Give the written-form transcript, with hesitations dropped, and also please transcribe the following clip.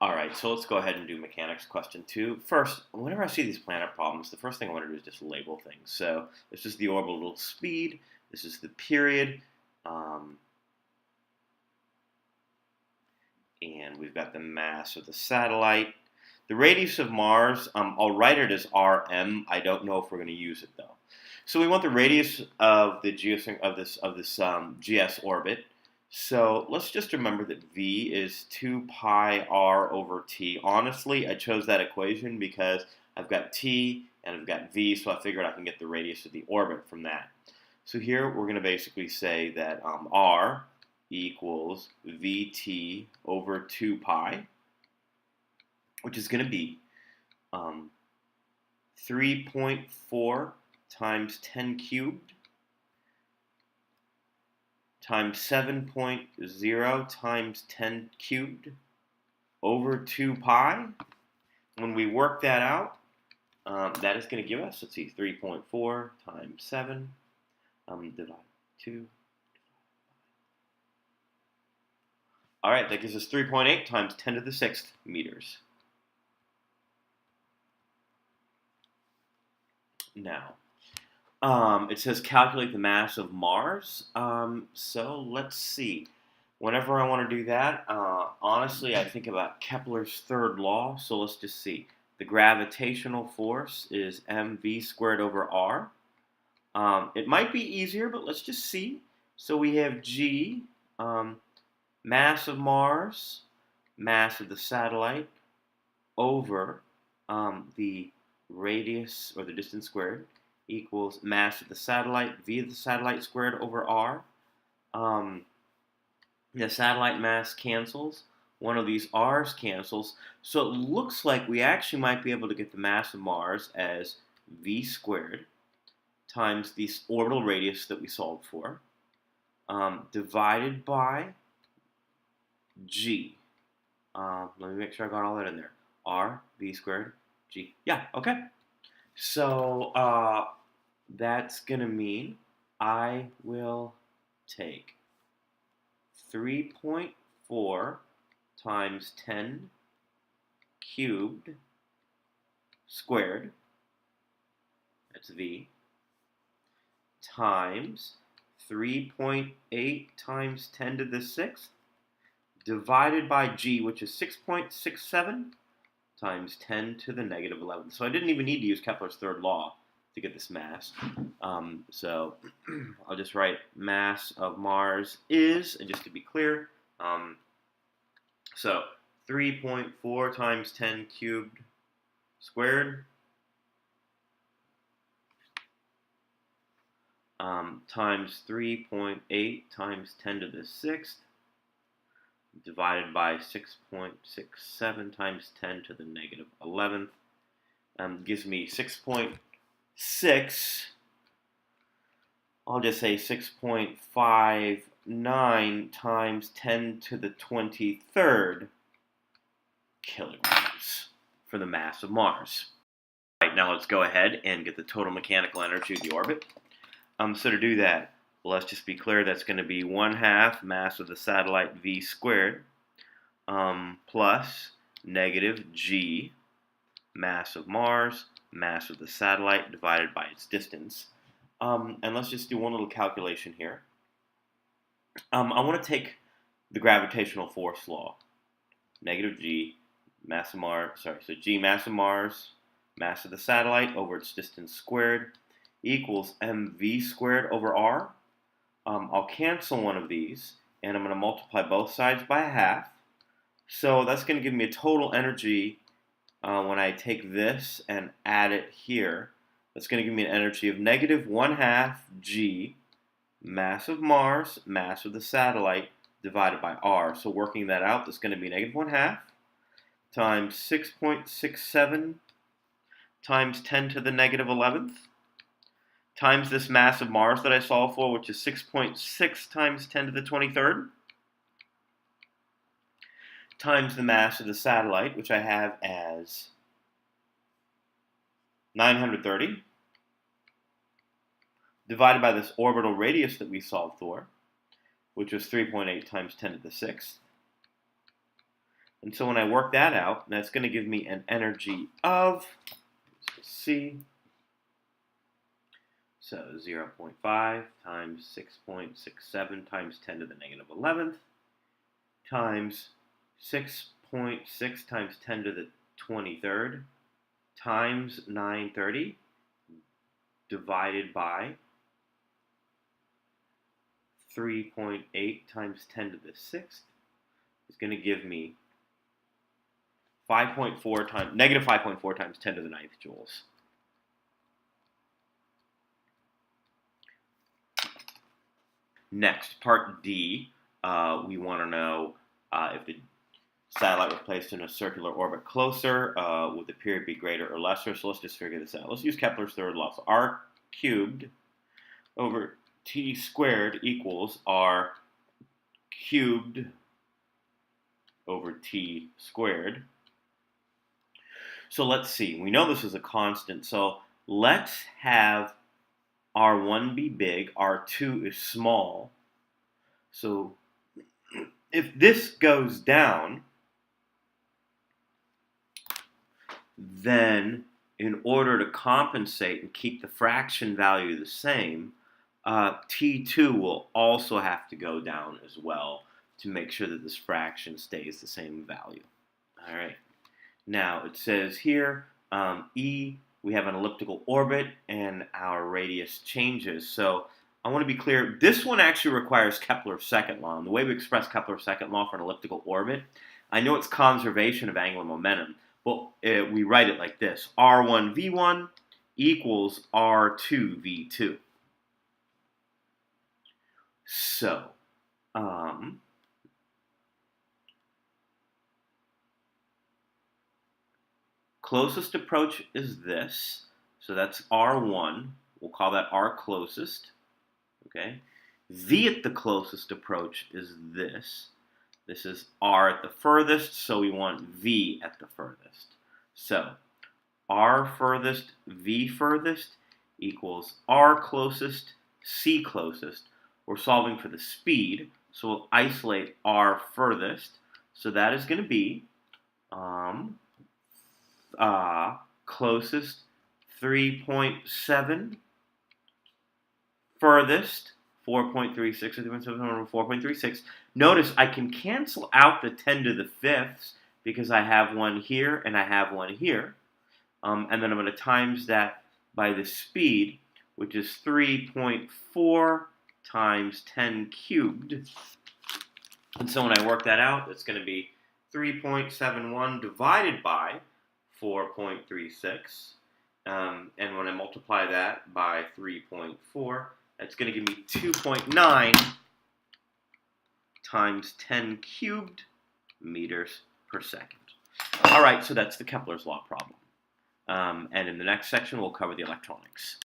All right, so let's go ahead and do mechanics question 2. First, whenever I see these planet problems, the first thing I want to do is just label things. So this is the orbital speed, this is the period, um, and we've got the mass of the satellite. The radius of Mars, I'll write it as Rm. I don't know if we're going to use it though. So we want the radius of the GS orbit. So let's just remember that V is 2 pi r over t. Honestly, I chose that equation because I've got t and I've got V, so I figured I can get the radius of the orbit from that. So here we're going to basically say that r equals Vt over 2 pi, which is going to be 3.4 times 10 cubed times 7.0 times 10 cubed over 2 pi. When we work that out, that is going to give us, let's see, 3.4 times 7 divided 2. All right, that gives us 3.8 times 10 to the 6th meters. Now, it says calculate the mass of Mars. So let's see. Whenever I want to do that, honestly, I think about Kepler's third law. So let's just see. The gravitational force is mv squared over r. It might be easier, but let's just see. So we have g, mass of Mars, mass of the satellite, over the radius, or the distance squared, equals mass of the satellite, v of the satellite squared over r. The satellite mass cancels. One of these r's cancels. So it looks like we actually might be able to get the mass of Mars as v squared times the orbital radius that we solved for, divided by g. Let me make sure I got all that in there. R, v squared, g. Yeah, okay. So that's going to mean I will take 3.4 times 10 cubed squared, that's v, times 3.8 times 10 to the 6th, divided by g, which is 6.67, times 10 to the negative 11. So I didn't even need to use Kepler's third law to get this mass. So I'll just write mass of Mars is, and just to be clear, so 3.4 times 10 cubed squared times 3.8 times 10 to the 6th divided by 6.67 times 10 to the negative 11th gives me 6.6. I'll just say 6.59 times 10 to the 23rd kilograms for the mass of Mars. All right, now let's go ahead and get the total mechanical energy of the orbit. So to do that, let's just be clear, that's going to be 1/2 mass of the satellite v squared plus negative g mass of Mars, mass of the satellite divided by its distance. And let's just do one little calculation here. I want to take the gravitational force law. Negative g mass of Mars, so g mass of Mars, mass of the satellite over its distance squared equals mv squared over r. I'll cancel one of these, and I'm going to multiply both sides by 1/2. So that's going to give me a total energy when I take this and add it here. That's going to give me an energy of negative 1/2 g mass of Mars, mass of the satellite, divided by r. So working that out, that's going to be negative 1/2 times 6.67 times 10 to the negative 11th times this mass of Mars that I solved for, which is 6.6 times 10 to the 23rd, times the mass of the satellite, which I have as 930, divided by this orbital radius that we solved for, which was 3.8 times 10 to the 6th, And so when I work that out, that's going to give me an energy of, C, so 0.5 times 6.67 times 10 to the negative 11th times 6.6 times 10 to the 23rd times 930 divided by 3.8 times 10 to the 6th is going to give me 5.4 times, negative 5.4 times 10 to the 9th joules. Next, part D, we want to know if the satellite was placed in a circular orbit closer, would the period be greater or lesser? So let's just figure this out. Let's use Kepler's third law. So r cubed over t squared equals r cubed over t squared. So let's see. We know this is a constant. So let's have R1 be big, R2 is small. So if this goes down, then in order to compensate and keep the fraction value the same, T2 will also have to go down as well to make sure that this fraction stays the same value. All right. Now it says here, E, we have an elliptical orbit and our radius changes. So I want to be clear, this one actually requires Kepler's second law. And the way we express Kepler's second law for an elliptical orbit, I know it's conservation of angular momentum, but we write it like this. R1 V1 equals R2 V2. So, closest approach is this. So that's R1. We'll call that R closest. Okay. V at the closest approach is this. This is R at the furthest, so we want V at the furthest. So R furthest, V furthest equals R closest, C closest. We're solving for the speed, so we'll isolate R furthest. So that is going to be closest 3.7, furthest 4.36, 4.36. Notice I can cancel out the 10 to the fifths because I have one here and I have one here. And then I'm going to times that by the speed, which is 3.4 times 10 cubed. And so when I work that out, it's going to be 3.71 divided by 4.36. And when I multiply that by 3.4, that's going to give me 2.9 times 10 cubed meters per second. All right, so that's the Kepler's law problem. And in the next section, we'll cover the electronics.